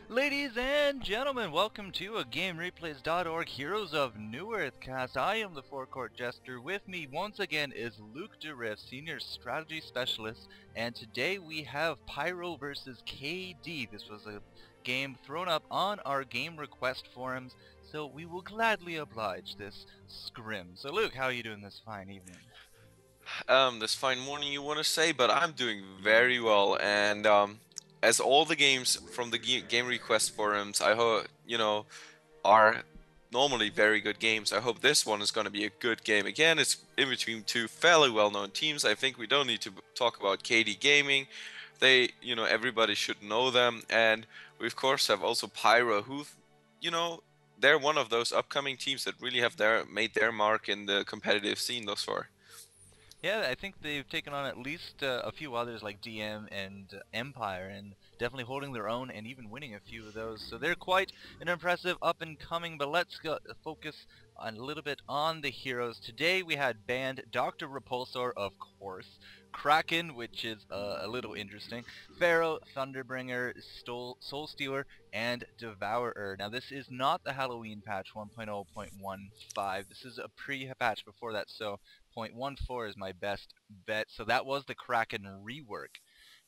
Ladies and gentlemen, welcome to a GameReplays.org Heroes of Newerth cast. I am the Four Court Jester. With me once again is LukDeRiff, Senior Strategy Specialist, and today we have Pyro versus KD. This was a game thrown up on our game request forums, so we will gladly oblige this scrim. So Luke, how are you doing this fine evening? This fine morning you want to say, but I'm doing very well. And as all the games from the game request forums, I hope are normally very good games. I hope this one is going to be a good game. Again, it's in between two fairly well-known teams. I think we don't need to talk about KD Gaming. Everybody should know them. And we of course have also Pyro, who, you know, they're one of those upcoming teams that really have made their mark in the competitive scene thus far. Yeah, I think they've taken on at least a few others like DM and Empire, and definitely holding their own and even winning a few of those. So they're quite an impressive up and coming. But let's focus a little bit on the heroes. Today we had banned Dr. Repulsor, of course, Kraken, which is a little interesting, Pharaoh, Thunderbringer, Soul Stealer, and Devourer. Now this is not the Halloween patch 1.0.15. This is a pre-patch before that, so 0.14 is my best bet. So that was the Kraken rework.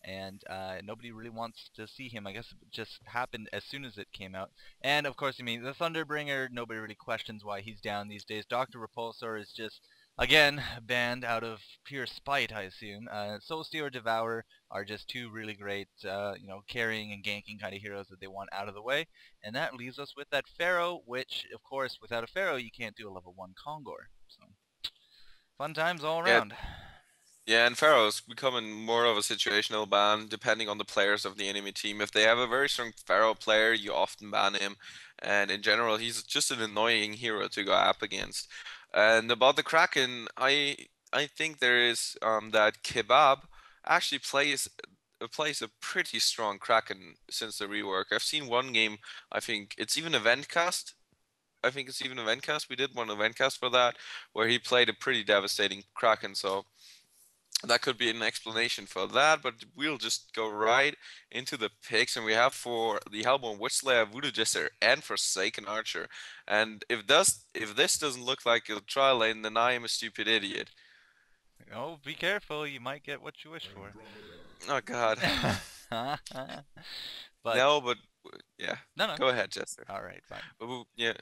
And nobody really wants to see him. I guess it just happened as soon as it came out. And of course, I mean, the Thunderbringer, nobody really questions why he's down these days. Dr. Repulsor is just, again, banned out of pure spite, I assume. Soul Stealer, Devourer are just two really great, carrying and ganking kind of heroes that they want out of the way. And that leaves us with that Pharaoh, which, of course, without a Pharaoh, you can't do a level 1 Kongor. So fun times all Yeah, around. Yeah, and Pharaoh's becoming more of a situational ban depending on the players of the enemy team. If they have a very strong Pharaoh player, you often ban him. And in general, he's just an annoying hero to go up against. And about the Kraken, I think there is that Kebab actually plays a pretty strong Kraken since the rework. I've seen one game, I think it's even Eventcast. I think it's even Eventcast. We did one Eventcast for that, where he played a pretty devastating Kraken. So that could be an explanation for that, but we'll just go right into the picks, and we have for the Hellborn Witchslayer, Voodoo Jester, and Forsaken Archer. And if this doesn't look like a trial lane, then I am a stupid idiot. Oh, be careful, you might get what you wish for. Oh God. But No, but yeah. no, no. Go ahead, Jester. All right, fine. Yeah.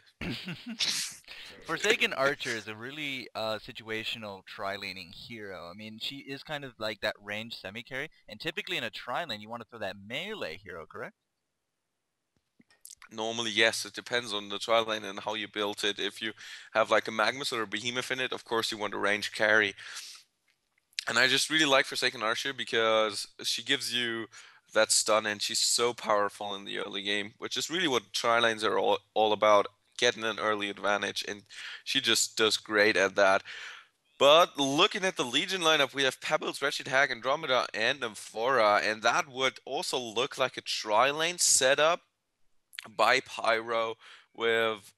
Forsaken Archer is a really situational tri-laning hero. I mean, she is kind of like that range semi-carry, and typically in a tri-lane you want to throw that melee hero, correct? Normally, yes, it depends on the trial lane and how you built it. If you have like a Magnus or a Behemoth in it, of course you want a range carry. And I just really like Forsaken Archer because she gives you that stun, and she's so powerful in the early game, which is really what tri-lanes are all about, getting an early advantage, and she just does great at that. But looking at the Legion lineup, we have Pebbles, Wretched Hag, Andromeda, and Amphora, and that would also look like a tri-lane setup by Pyro with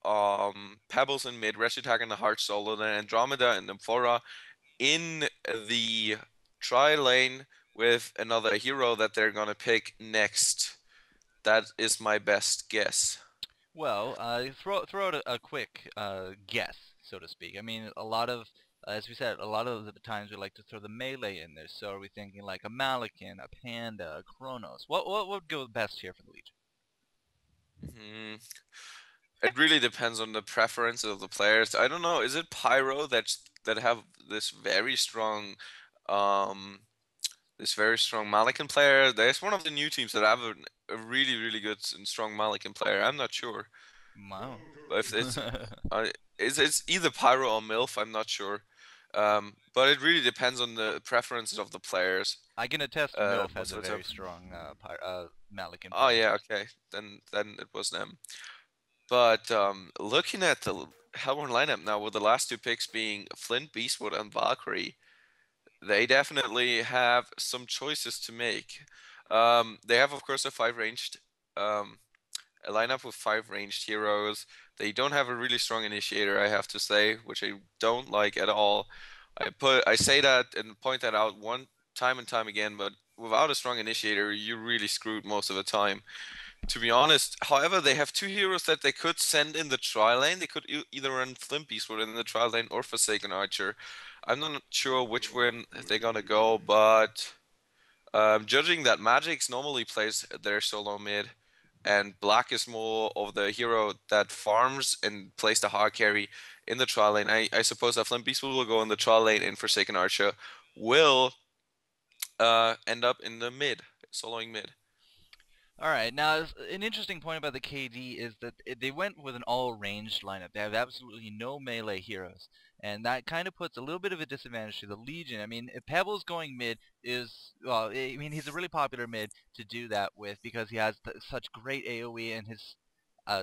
Pebbles in mid, Wretched Hag in the Heart Solo, then Andromeda and Amphora in the tri-lane with another hero that they're gonna pick next. That is my best guess. Well, throw out a quick guess, so to speak. I mean, a lot of, as we said, a lot of the times we like to throw the melee in there. So are we thinking like a Malakin, a Panda, a Kronos? What would go best here for the Legion? Hmm. It really depends on the preferences of the players. I don't know. Is it Pyro that have um, this very strong Malikan player? There's one of the new teams that have a really really good and strong Malikan player. I'm not sure. Wow. If it's it's either Pyro or MILF, I'm not sure. But it really depends on the preferences of the players. I can attest MILF has Most a of the time. very strong Malakin Oh player. yeah, okay. Then it was them. But looking at the Hellborn lineup now, with the last two picks being Flint, Beastwood, and Valkyrie, they definitely have some choices to make. They have, of course, um, a lineup with 5 ranged heroes. They don't have a really strong initiator, I have to say, which I don't like at all. I say that and point that out one time and time again, but without a strong initiator, you're really screwed most of the time. to be honest. However, they have two heroes that they could send in the tri lane. They could either run Flint Beastwood in the tri lane or Forsaken Archer. I'm not sure which one they're gonna go, but judging that Magix normally plays their solo mid, and Black is more of the hero that farms and plays the hard carry in the tri lane. I suppose that Flint Beastwood will go in the tri lane, and Forsaken Archer will end up in the mid, soloing mid. Alright, now an interesting point about the KD is that they went with an all-ranged lineup. They have absolutely no melee heroes, and that kind of puts a little bit of a disadvantage to the Legion. I mean, if Pebbles going mid is, well, I mean, he's a really popular mid to do that with because he has such great AoE, and his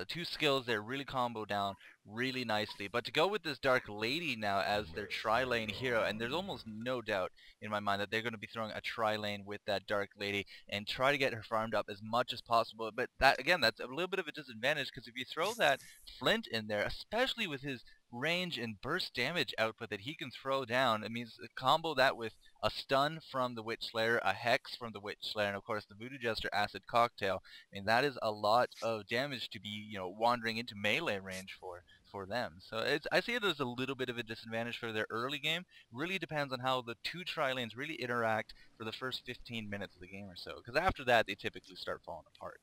two skills there really combo down really nicely. But to go with this Dark Lady now as their tri-lane hero, and there's almost no doubt in my mind that they're going to be throwing a tri-lane with that Dark Lady and try to get her farmed up as much as possible. But that, again, that's a little bit of a disadvantage because if you throw that Flint in there, especially with his range and burst damage output that he can throw down, it means combo that with a stun from the Witch Slayer, a hex from the Witch Slayer, and of course the Voodoo Jester acid cocktail. I mean, that is a lot of damage to be, wandering into melee range for them. So I see it as a little bit of a disadvantage for their early game. Really depends on how the two tri-lanes really interact for the first 15 minutes of the game or so, because after that they typically start falling apart.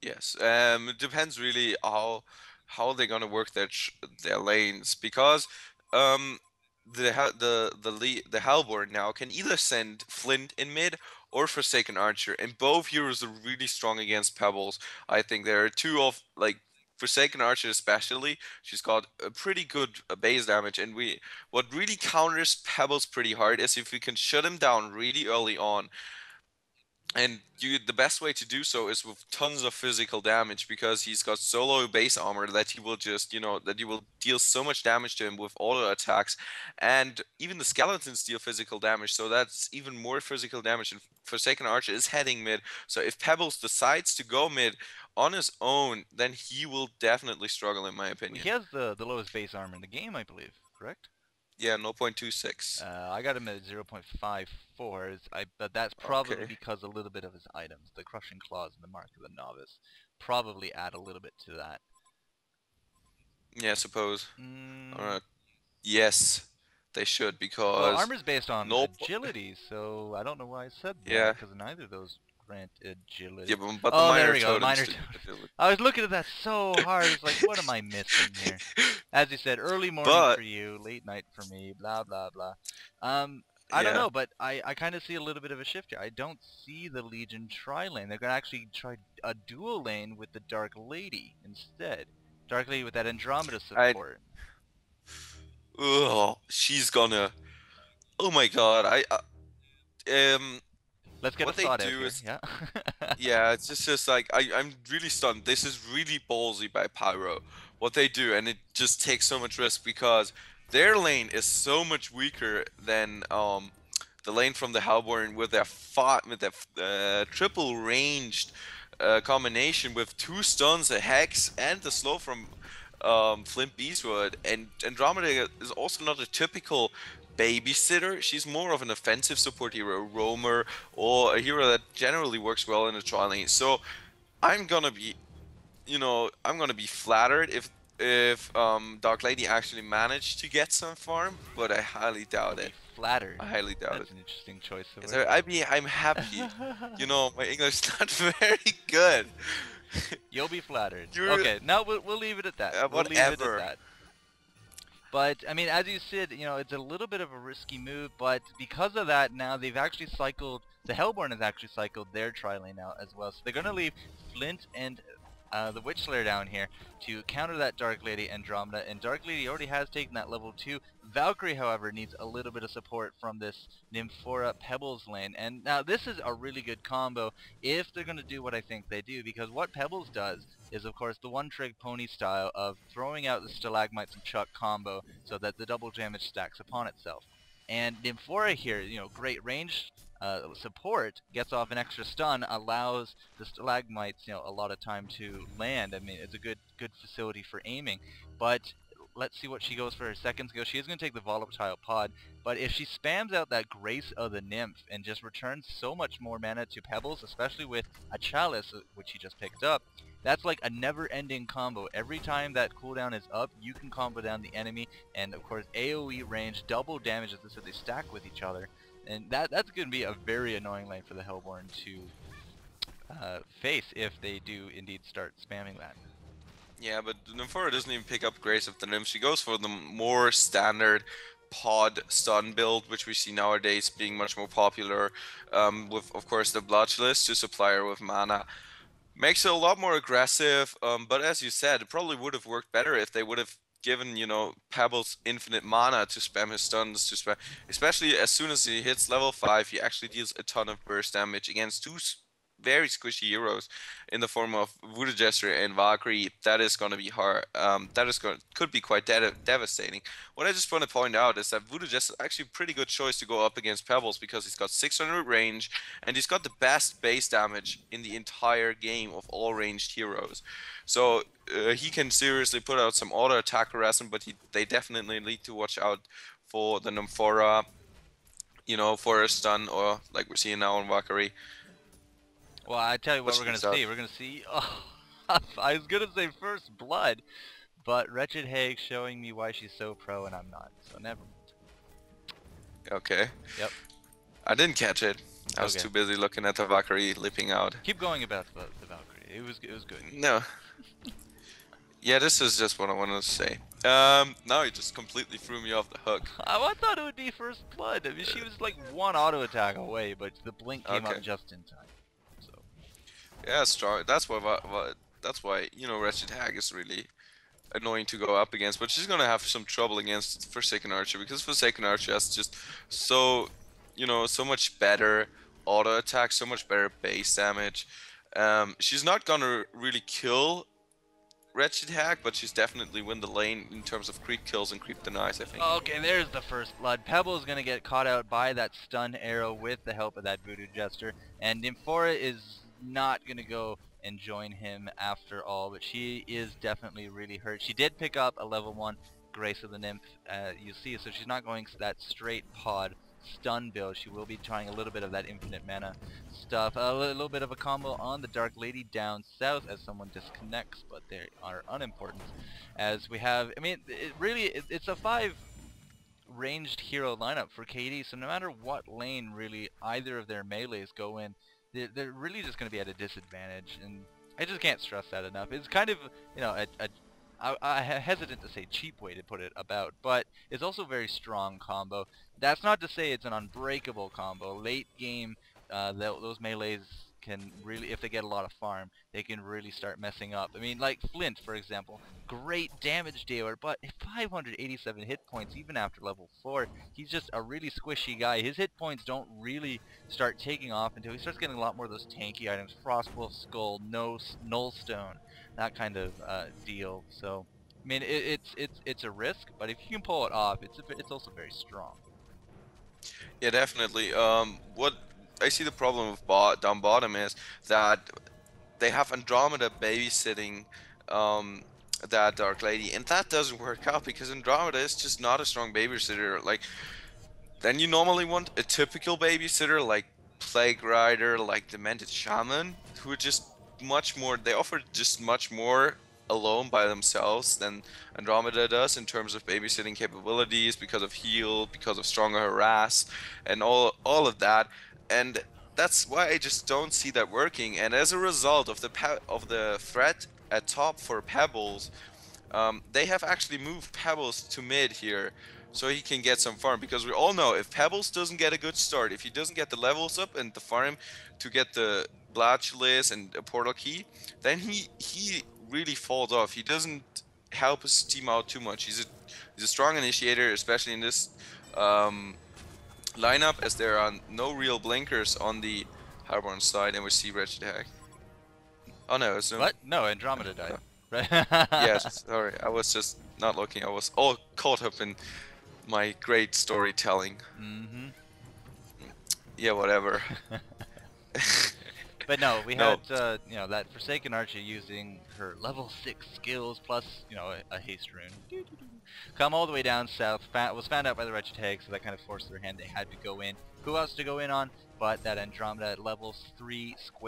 Yes, it depends really how they're gonna work their lanes, because um the Halberd now can either send Flint in mid or Forsaken Archer, and both heroes are really strong against Pebbles. I think there are two of like Forsaken Archer especially. She's got a pretty good base damage, and what really counters Pebbles pretty hard is if we can shut him down really early on. And the best way to do so is with tons of physical damage, because he's got solo base armor that he will just, that you will deal so much damage to him with auto attacks. And even the skeletons deal physical damage, so that's even more physical damage. And Forsaken Archer is heading mid, so if Pebbles decides to go mid on his own, then he will definitely struggle, in my opinion. He has the lowest base armor in the game, I believe, correct? Yeah, 0.26. I got him at 0.54, but that's probably Okay. because a little bit of his items, the Crushing Claws and the Mark of the Novice, probably add a little bit to that. Yeah, I suppose. Mm. Yes, they should, Well, because armor's based on no. agility, so I don't know why I said that, Yeah. because neither of those grant agility. Yeah, but the Oh, there minor we go, totems minor do totem. agility. I was looking at that so hard, it's like, what am I missing here? As you said, early morning But for you, late night for me, blah, blah, blah. I don't yeah, know, but I kind of see a little bit of a shift here. I don't see the Legion tri-lane. They're going to actually try a dual lane with the Dark Lady instead. Dark Lady with that Andromeda support. she's gonna. Oh my God, Let's get a what they thought out do here, is, yeah? yeah, it's just like I'm really stunned. This is really ballsy by Pyro, what they do, and it just takes so much risk, because their lane is so much weaker than the lane from the Hellborn, with their triple ranged combination with two stuns, a hex, and the slow from Flint Beastwood. And Andromeda is also not a typical babysitter. She's more of an offensive support hero, a roamer, or a hero that generally works well in a tri lane. So I'm gonna be, I'm gonna be flattered if Dark Lady actually managed to get some farm, but I highly doubt You'll it. be flattered. I highly doubt That's it. an interesting choice of Yes, words. I'm happy. My English is not very good. You'll be flattered. You're Okay, no, we'll leave it at that. We'll leave it at whatever. that. But, I mean, as you said, it's a little bit of a risky move, but because of that, now they've actually cycled, the Hellborn has actually cycled their tri-lane out as well. So they're going to leave Flint and the Witch Slayer down here to counter that Dark Lady Andromeda, and Dark Lady already has taken that level 2. Valkyrie, however, needs a little bit of support from this Nymphora Pebbles lane, and now this is a really good combo if they're going to do what I think they do, because what Pebbles does is, of course, the one-trick pony style of throwing out the Stalagmites and Chuck combo so that the double damage stacks upon itself. And Nymphora here, great range support, gets off an extra stun, allows the Stalagmites, a lot of time to land. I mean, it's a good facility for aiming. But let's see what she goes for her second skill. She is going to take the Volatile Pod, but if she spams out that Grace of the Nymph and just returns so much more mana to Pebbles, especially with a Chalice, which she just picked up, that's like a never-ending combo. Every time that cooldown is up, you can combo down the enemy, and of course AoE range, double damage as they stack with each other. And that's going to be a very annoying lane for the Hellborn to face if they do indeed start spamming that. Yeah, but Nymphora doesn't even pick up Grace of the Nymph. She goes for the more standard pod stun build, which we see nowadays being much more popular, with, of course, the Bloodless to supply her with mana. Makes it a lot more aggressive, but as you said, it probably would have worked better if they would have given, you know, Pebbles infinite mana to spam his stuns, to spam, especially as soon as he hits level 5, he actually deals a ton of burst damage against two very squishy heroes in the form of LukDeRiff and Valkyrie. That is going to be hard. Could be quite devastating. What I just want to point out is that LukDeRiff is actually a pretty good choice to go up against Pebbles because he's got 600 range and he's got the best base damage in the entire game of all ranged heroes. So he can seriously put out some auto attack harassment, but they definitely need to watch out for the Nymphora, you know, for a stun, or like we're seeing now on Valkyrie. Well, I tell you what we're going to see. We're going to see, I was going to say First Blood, but Wretched Hag showing me why she's so pro and I'm not, so never mind. Okay. Yep. I didn't catch it. I was too busy looking at the Valkyrie leaping out. Keep going about the Valkyrie. It was good. No. Yeah, this is just what I wanted to say. Now you just completely threw me off the hook. I thought it would be First Blood. I mean, she was like one auto attack away, but the blink came up just in time. Yeah, strong. That's why you know, Wretched Hag is really annoying to go up against, but she's gonna have some trouble against Forsaken Archer because Forsaken Archer has just so, you know, so much better auto attack, so much better base damage. She's not gonna really kill Wretched Hag, but she's definitely win the lane in terms of creep kills and creep denies, I think. Okay, there's the First Blood. Pebble is gonna get caught out by that stun arrow with the help of that Voodoo Jester, and Nymphora is not gonna go and join him after all, but she is definitely really hurt. She did pick up a level 1 Grace of the Nymph, you see, so she's not going that straight pod stun build. She will be trying a little bit of that infinite mana stuff, a little bit of a combo on the Dark Lady down south as someone disconnects, but they are unimportant as we have, I mean, it's a 5 ranged hero lineup for KD, so no matter what lane really either of their melees go in, they're really just going to be at a disadvantage, and I just can't stress that enough. It's kind of, you know, I hesitant to say cheap way to put it about, but it's also a very strong combo. That's not to say it's an unbreakable combo. Late game, those melees can really, if they get a lot of farm, they can really start messing up. I mean, like Flint, for example, great damage dealer, but 587 hit points even after level 4. He's just a really squishy guy. His hit points don't really start taking off until he starts getting a lot more of those tanky items, Frostwolf Skull, Nullstone, that kind of deal. So, I mean, it's a risk, but if you can pull it off, it's also very strong. Yeah, definitely. What I see the problem with down bottom is that they have Andromeda babysitting that Dark Lady, and that doesn't work out because Andromeda is just not a strong babysitter. Like, then you normally want a typical babysitter like Plague Rider, like Demented Shaman, who are just much more, they offer just much more alone by themselves than Andromeda does in terms of babysitting capabilities, because of heal, because of stronger harass, and all of that. And that's why I just don't see that working. And as a result of the threat at top for Pebbles, they have actually moved Pebbles to mid here so he can get some farm, because we all know if Pebbles doesn't get a good start, if he doesn't get the levels up and the farm to get the Blatchless and a portal key, then he really falls off. He doesn't help his team out too much. He's a strong initiator, especially in this lineup, as there are no real blinkers on the Hellborn side, and we see Wretched Hag. Oh no, it's no. What? No, Andromeda died. Right? Yes, sorry, I was just not looking. I was all caught up in my great storytelling. Mm-hmm. Yeah, whatever. But no, we No. had you know, that Forsaken Archer using her level 6 skills plus, you know, a haste rune. Come all the way down south, was found out by the Wretched Hag, so that kind of forced their hand. They had to go in. Who else to go in on but that Andromeda at level 3 squish